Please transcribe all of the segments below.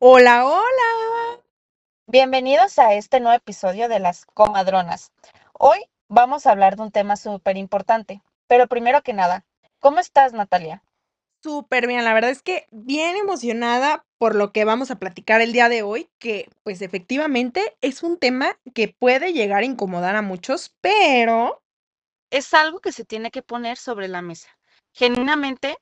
Hola, hola. Bienvenidos a este nuevo episodio de las comadronas. Hoy vamos a hablar de un tema súper importante, pero primero que nada, ¿cómo estás, Natalia? Súper bien, la verdad es que bien emocionada por lo que vamos a platicar el día de hoy, que pues efectivamente es un tema que puede llegar a incomodar a muchos, pero Es algo que se tiene que poner sobre la mesa. Genuinamente,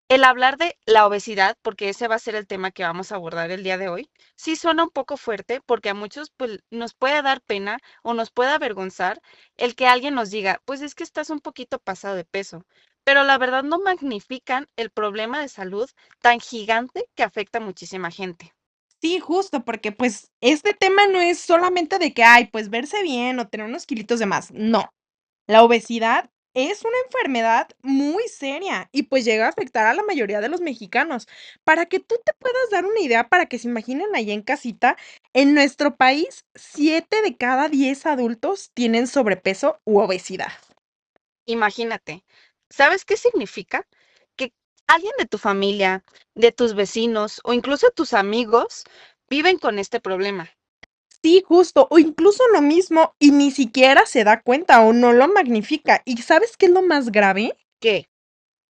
el hablar de la obesidad, porque ese va a ser el tema que vamos a abordar el día de hoy, sí suena un poco fuerte porque a muchos pues, nos puede dar pena o nos puede avergonzar el que alguien nos diga, pues es que estás un poquito pasado de peso, pero la verdad no magnifican el problema de salud tan gigante que afecta a muchísima gente. sí, justo, porque pues este tema no es solamente de que, ay, pues verse bien o tener unos kilitos de más, no. La obesidad es una enfermedad muy seria y pues llega a afectar a la mayoría de los mexicanos. Para que tú te puedas dar una idea, para que se imaginen allá en casita, en nuestro país, 7 de cada 10 adultos tienen sobrepeso u obesidad. Imagínate, ¿sabes qué significa? Que alguien de tu familia, de tus vecinos o incluso tus amigos viven con este problema. Sí, justo, o incluso lo mismo y ni siquiera se da cuenta o no lo magnifica. ¿Y sabes qué es lo más grave? ¿Qué?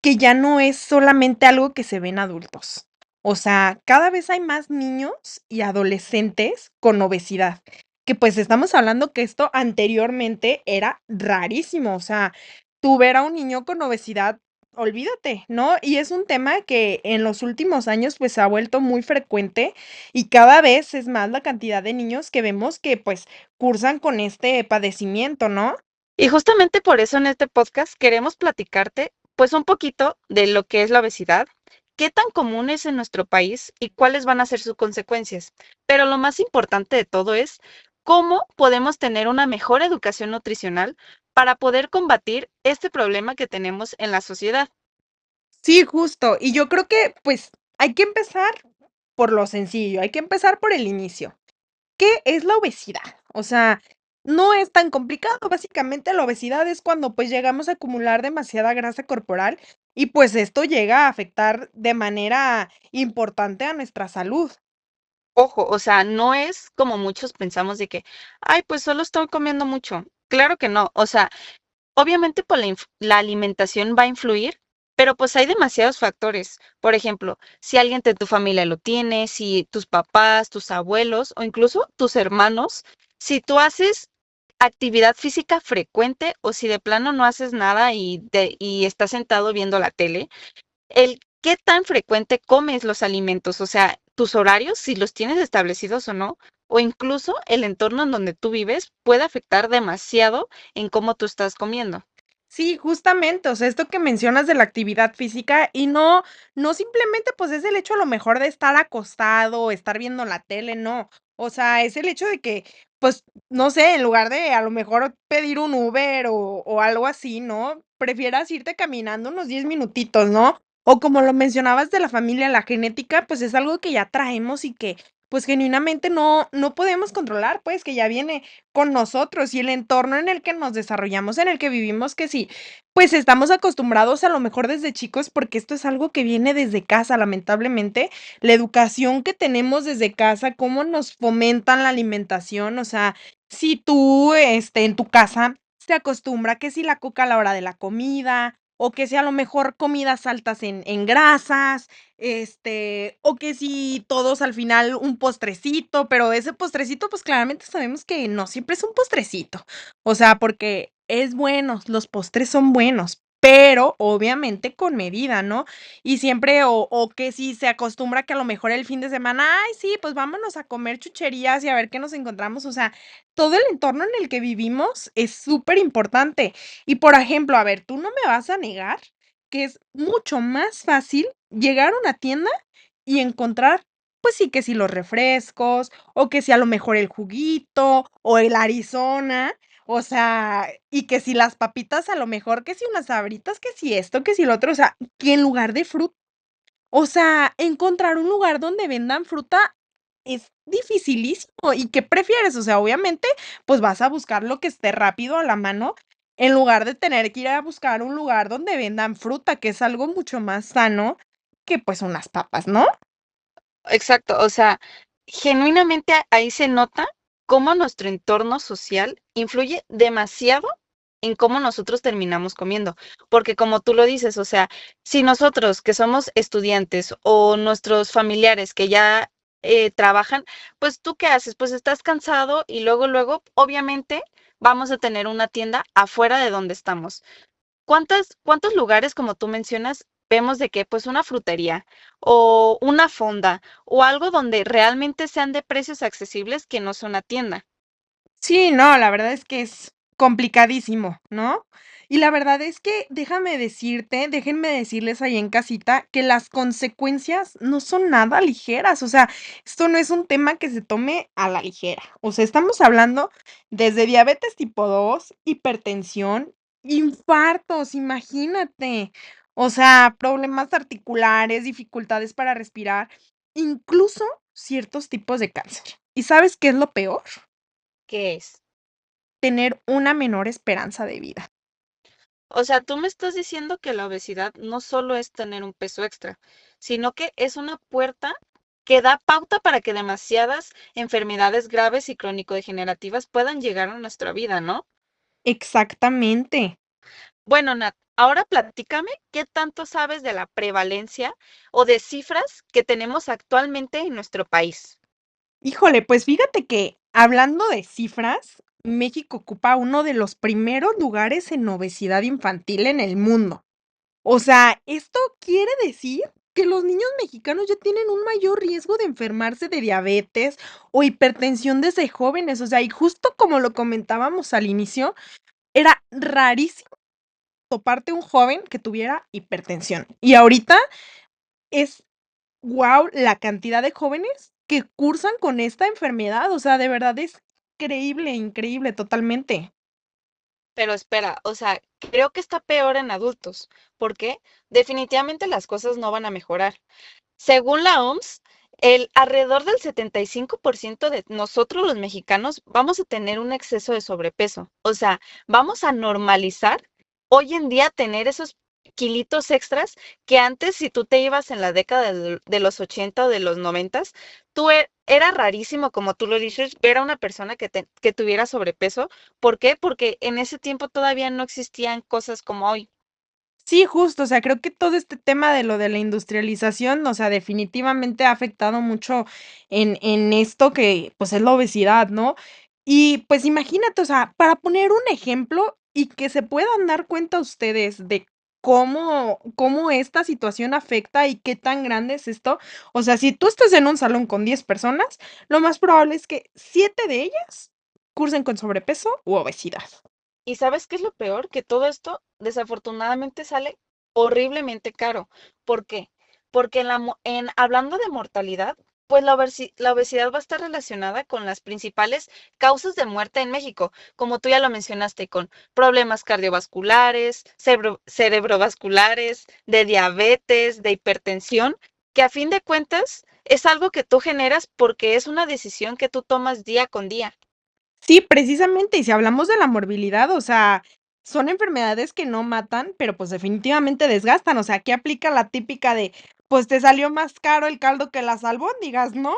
Que ya no es solamente algo que se ve en adultos. O sea, cada vez hay más niños y adolescentes con obesidad, que pues estamos hablando que esto anteriormente era rarísimo, o sea, tú ver a un niño con obesidad, olvídate, ¿no? Y es un tema que en los últimos años pues se ha vuelto muy frecuente y cada vez es más la cantidad de niños que vemos que pues cursan con este padecimiento, ¿no? Y justamente por eso en este podcast queremos platicarte pues un poquito de lo que es la obesidad, qué tan común es en nuestro país y cuáles van a ser sus consecuencias. Pero lo más importante de todo es cómo podemos tener una mejor educación nutricional para poder combatir este problema que tenemos en la sociedad. Sí, justo. Y yo creo que, pues, hay que empezar por lo sencillo, hay que empezar por el inicio. ¿Qué es la obesidad? O sea, no es tan complicado. Básicamente, la obesidad es cuando, pues, llegamos a acumular demasiada grasa corporal y, pues, esto llega a afectar de manera importante a nuestra salud. Ojo, o sea, no es como muchos pensamos de que, ay, pues solo estoy comiendo mucho. Claro que no, o sea, obviamente, pues la alimentación va a influir, pero pues hay demasiados factores. Por ejemplo, si alguien de tu familia lo tiene, si tus papás, tus abuelos o incluso tus hermanos, si tú haces actividad física frecuente o si de plano no haces nada y estás sentado viendo la tele, el qué tan frecuente comes los alimentos, o sea, tus horarios, si los tienes establecidos o no, o incluso el entorno en donde tú vives puede afectar demasiado en cómo tú estás comiendo. Sí, justamente, o sea, esto que mencionas de la actividad física y no simplemente, pues, es el hecho a lo mejor de estar acostado o estar viendo la tele, no. O sea, es el hecho de que, pues, no sé, en lugar de a lo mejor pedir un Uber o algo así, ¿no? Prefieras irte caminando unos 10 minutitos, ¿no? O como lo mencionabas de la familia, la genética, pues, es algo que ya traemos y que, pues, genuinamente no podemos controlar, pues, que ya viene con nosotros y el entorno en el que nos desarrollamos, en el que vivimos, que sí, pues estamos acostumbrados a lo mejor desde chicos, porque esto es algo que viene desde casa, lamentablemente, la educación que tenemos desde casa, cómo nos fomentan la alimentación, o sea, si tú, en tu casa se acostumbra que si la coca a la hora de la comida, o que si a lo mejor comidas altas en grasas, o que si todos al final un postrecito, pero ese postrecito, pues, claramente sabemos que no siempre es un postrecito. O sea, porque es bueno, los postres son buenos, pero obviamente con medida, ¿no? Y siempre o que si se acostumbra que a lo mejor el fin de semana, ay, sí, pues vámonos a comer chucherías y a ver qué nos encontramos. O sea, todo el entorno en el que vivimos es súper importante. Y, por ejemplo, a ver, tú no me vas a negar que es mucho más fácil llegar a una tienda y encontrar, pues sí, que si los refrescos, o que si a lo mejor el juguito, o el Arizona, o sea, y que si las papitas a lo mejor, que si unas Sabritas, que si esto, que si lo otro, o sea, que en lugar de fruta, o sea, encontrar un lugar donde vendan fruta es dificilísimo, ¿y qué prefieres? O sea, obviamente, pues vas a buscar lo que esté rápido a la mano, en lugar de tener que ir a buscar un lugar donde vendan fruta, que es algo mucho más sano que, pues, unas papas, ¿no? exacto. O sea, genuinamente ahí se nota cómo nuestro entorno social influye demasiado en cómo nosotros terminamos comiendo. Porque como tú lo dices, o sea, si nosotros que somos estudiantes o nuestros familiares que ya trabajan, pues tú qué haces, pues estás cansado y luego, obviamente, vamos a tener una tienda afuera de donde estamos. ¿Cuántos lugares, como tú mencionas, vemos de que pues una frutería o una fonda o algo donde realmente sean de precios accesibles que no sea una tienda? Sí, no, la verdad es que es complicadísimo, ¿no? Y la verdad es que déjenme decirles ahí en casita que las consecuencias no son nada ligeras, o sea, esto no es un tema que se tome a la ligera. O sea, estamos hablando desde diabetes tipo 2, hipertensión, infartos, imagínate. O sea, problemas articulares, dificultades para respirar, incluso ciertos tipos de cáncer. ¿Y sabes qué es lo peor? ¿Qué es? Tener una menor esperanza de vida. O sea, tú me estás diciendo que la obesidad no solo es tener un peso extra, sino que es una puerta que da pauta para que demasiadas enfermedades graves y crónico-degenerativas puedan llegar a nuestra vida, ¿no? Exactamente. Bueno, Nat, ahora platícame qué tanto sabes de la prevalencia o de cifras que tenemos actualmente en nuestro país. Híjole, pues fíjate que hablando de cifras, México ocupa uno de los primeros lugares en obesidad infantil en el mundo. O sea, esto quiere decir que los niños mexicanos ya tienen un mayor riesgo de enfermarse de diabetes o hipertensión desde jóvenes. O sea, y justo como lo comentábamos al inicio, era rarísimo toparte un joven que tuviera hipertensión. Y ahorita es guau, la cantidad de jóvenes que cursan con esta enfermedad, o sea, de verdad es increíble, increíble, totalmente. Pero espera, o sea, creo que está peor en adultos. ¿Por qué? Definitivamente las cosas no van a mejorar. Según la OMS, el alrededor del 75% de nosotros los mexicanos vamos a tener un exceso de sobrepeso. O sea, vamos a normalizar hoy en día tener esos kilitos extras que antes, si tú te ibas en la década de los 80 o de los 90, era rarísimo, como tú lo dices, ver a una persona que tuviera sobrepeso. ¿Por qué? Porque en ese tiempo todavía no existían cosas como hoy. Sí, justo, o sea, creo que todo este tema de lo de la industrialización, o sea, definitivamente ha afectado mucho en esto que, pues, es la obesidad, ¿no? Y, pues, imagínate, o sea, para poner un ejemplo y que se puedan dar cuenta ustedes de cómo esta situación afecta y qué tan grande es esto, o sea, si tú estás en un salón con 10 personas, lo más probable es que 7 de ellas cursen con sobrepeso u obesidad. ¿Y sabes qué es lo peor? Que todo esto desafortunadamente sale horriblemente caro. ¿Por qué? Porque hablando de mortalidad, pues la obesidad va a estar relacionada con las principales causas de muerte en México, como tú ya lo mencionaste, con problemas cardiovasculares, cerebrovasculares, de diabetes, de hipertensión, que a fin de cuentas es algo que tú generas porque es una decisión que tú tomas día con día. Sí, precisamente, y si hablamos de la morbilidad, o sea, son enfermedades que no matan, pero, pues, definitivamente desgastan, o sea, aquí aplica la típica de, pues, te salió más caro el caldo que las albóndigas, ¿no?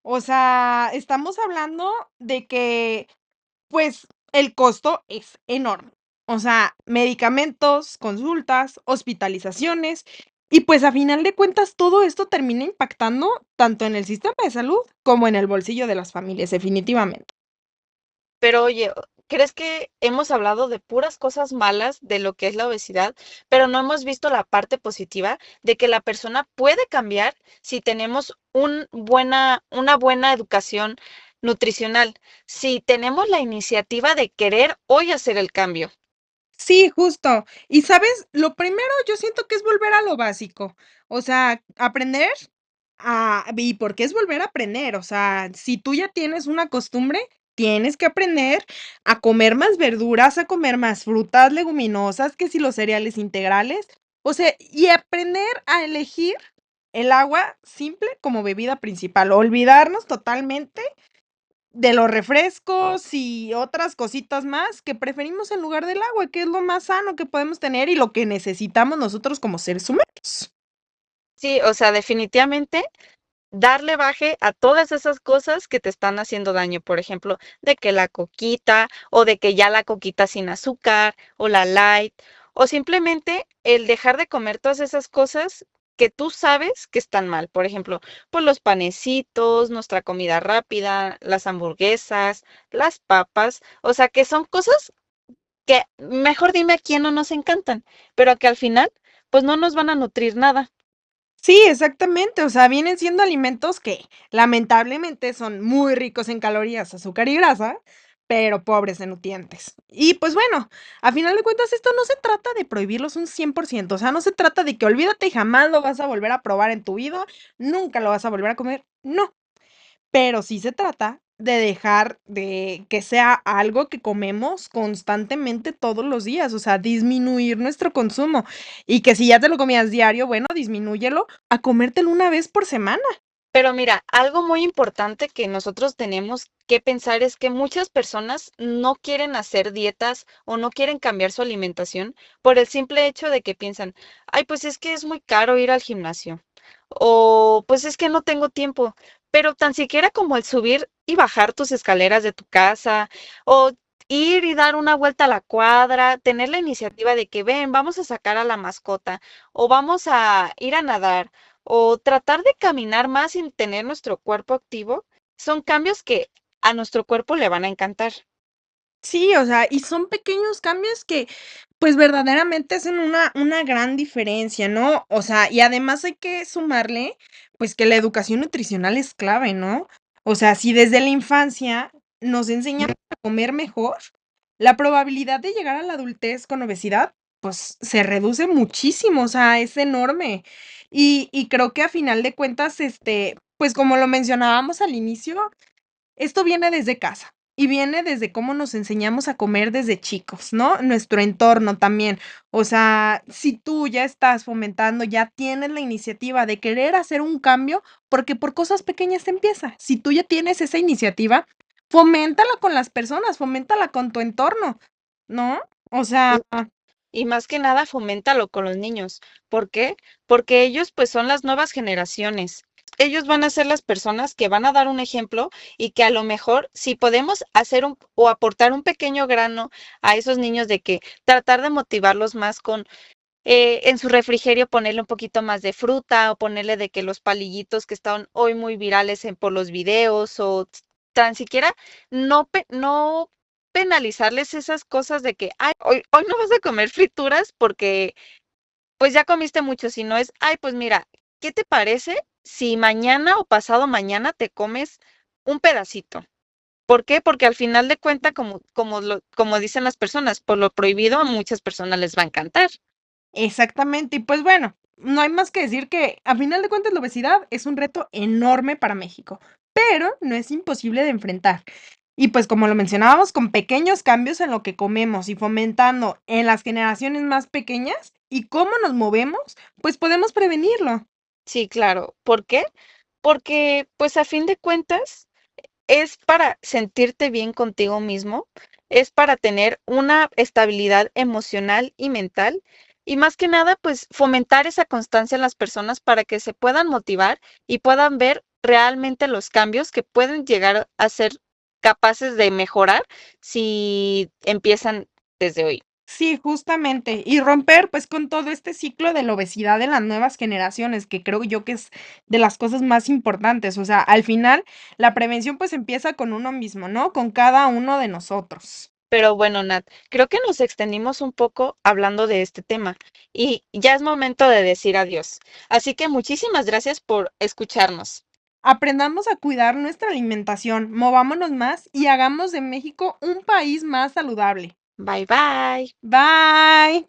O sea, estamos hablando de que, pues, el costo es enorme. O sea, medicamentos, consultas, hospitalizaciones, y, pues, a final de cuentas, todo esto termina impactando tanto en el sistema de salud como en el bolsillo de las familias, definitivamente. Pero oye, ¿crees que hemos hablado de puras cosas malas de lo que es la obesidad, pero no hemos visto la parte positiva de que la persona puede cambiar si tenemos una buena educación nutricional, si tenemos la iniciativa de querer hoy hacer el cambio? Sí, justo. Y, ¿sabes? Lo primero, yo siento que es volver a lo básico. O sea, aprender ¿y por qué es volver a aprender? O sea, si tú ya tienes una costumbre, tienes que aprender a comer más verduras, a comer más frutas, leguminosas, que si los cereales integrales. O sea, y aprender a elegir el agua simple como bebida principal, olvidarnos totalmente de los refrescos y otras cositas más que preferimos en lugar del agua, que es lo más sano que podemos tener y lo que necesitamos nosotros como seres humanos. Sí, o sea, definitivamente darle baje a todas esas cosas que te están haciendo daño. Por ejemplo, de que la coquita o de que ya la coquita sin azúcar o la light o simplemente el dejar de comer todas esas cosas que tú sabes que están mal. Por ejemplo, pues los panecitos, nuestra comida rápida, las hamburguesas, las papas, o sea, que son cosas que mejor dime a quién no nos encantan, pero que al final pues no nos van a nutrir nada. Sí, exactamente, o sea, vienen siendo alimentos que lamentablemente son muy ricos en calorías, azúcar y grasa, pero pobres en nutrientes. Y pues bueno, a final de cuentas esto no se trata de prohibirlos un 100%, o sea, no se trata de que olvídate y jamás lo vas a volver a probar en tu vida, nunca lo vas a volver a comer, no. Pero sí se trata de dejar de que sea algo que comemos constantemente todos los días, o sea, disminuir nuestro consumo, y que si ya te lo comías diario, bueno, disminúyelo a comértelo una vez por semana. Pero mira, algo muy importante que nosotros tenemos que pensar es que muchas personas no quieren hacer dietas o no quieren cambiar su alimentación por el simple hecho de que piensan, ay, pues es que es muy caro ir al gimnasio o pues es que no tengo tiempo, pero tan siquiera como el subir y bajar tus escaleras de tu casa o ir y dar una vuelta a la cuadra, tener la iniciativa de que ven, vamos a sacar a la mascota o vamos a ir a nadar o tratar de caminar más sin tener nuestro cuerpo activo, son cambios que a nuestro cuerpo le van a encantar. Sí, o sea, y son pequeños cambios que, pues, verdaderamente hacen una gran diferencia, ¿no? O sea, y además hay que sumarle, pues, que la educación nutricional es clave, ¿no? O sea, si desde la infancia nos enseñan a comer mejor, la probabilidad de llegar a la adultez con obesidad, pues, se reduce muchísimo, o sea, es enorme. Y creo que a final de cuentas, pues, como lo mencionábamos al inicio, esto viene desde casa y viene desde cómo nos enseñamos a comer desde chicos, ¿no? Nuestro entorno también. O sea, si tú ya estás fomentando, ya tienes la iniciativa de querer hacer un cambio, porque por cosas pequeñas se empieza. Si tú ya tienes esa iniciativa, foméntala con las personas, foméntala con tu entorno, ¿no? O sea, Y más que nada, foméntalo con los niños. ¿Por qué? Porque ellos pues son las nuevas generaciones. Ellos van a ser las personas que van a dar un ejemplo y que a lo mejor si podemos hacer un o aportar un pequeño grano a esos niños de que tratar de motivarlos más con en su refrigerio ponerle un poquito más de fruta o ponerle de que los palillitos que están hoy muy virales por los videos o tan siquiera no penalizarles esas cosas de que, ay, hoy no vas a comer frituras porque pues ya comiste mucho, sino es, ay, pues mira, ¿qué te parece si mañana o pasado mañana te comes un pedacito? ¿Por qué? Porque al final de cuentas, como dicen las personas, por lo prohibido a muchas personas les va a encantar. exactamente. Y pues bueno, no hay más que decir que a final de cuentas la obesidad es un reto enorme para México, pero no es imposible de enfrentar. Y pues como lo mencionábamos, con pequeños cambios en lo que comemos y fomentando en las generaciones más pequeñas y cómo nos movemos, pues podemos prevenirlo. Sí, claro. ¿Por qué? Porque, pues a fin de cuentas, es para sentirte bien contigo mismo, es para tener una estabilidad emocional y mental, y más que nada, pues fomentar esa constancia en las personas para que se puedan motivar y puedan ver realmente los cambios que pueden llegar a ser capaces de mejorar si empiezan desde hoy. Sí, justamente. Y romper, pues, con todo este ciclo de la obesidad en las nuevas generaciones, que creo yo que es de las cosas más importantes. O sea, al final, la prevención, pues, empieza con uno mismo, ¿no? Con cada uno de nosotros. Pero bueno, Nat, creo que nos extendimos un poco hablando de este tema y ya es momento de decir adiós. Así que muchísimas gracias por escucharnos. Aprendamos a cuidar nuestra alimentación, movámonos más y hagamos de México un país más saludable. Bye bye. Bye.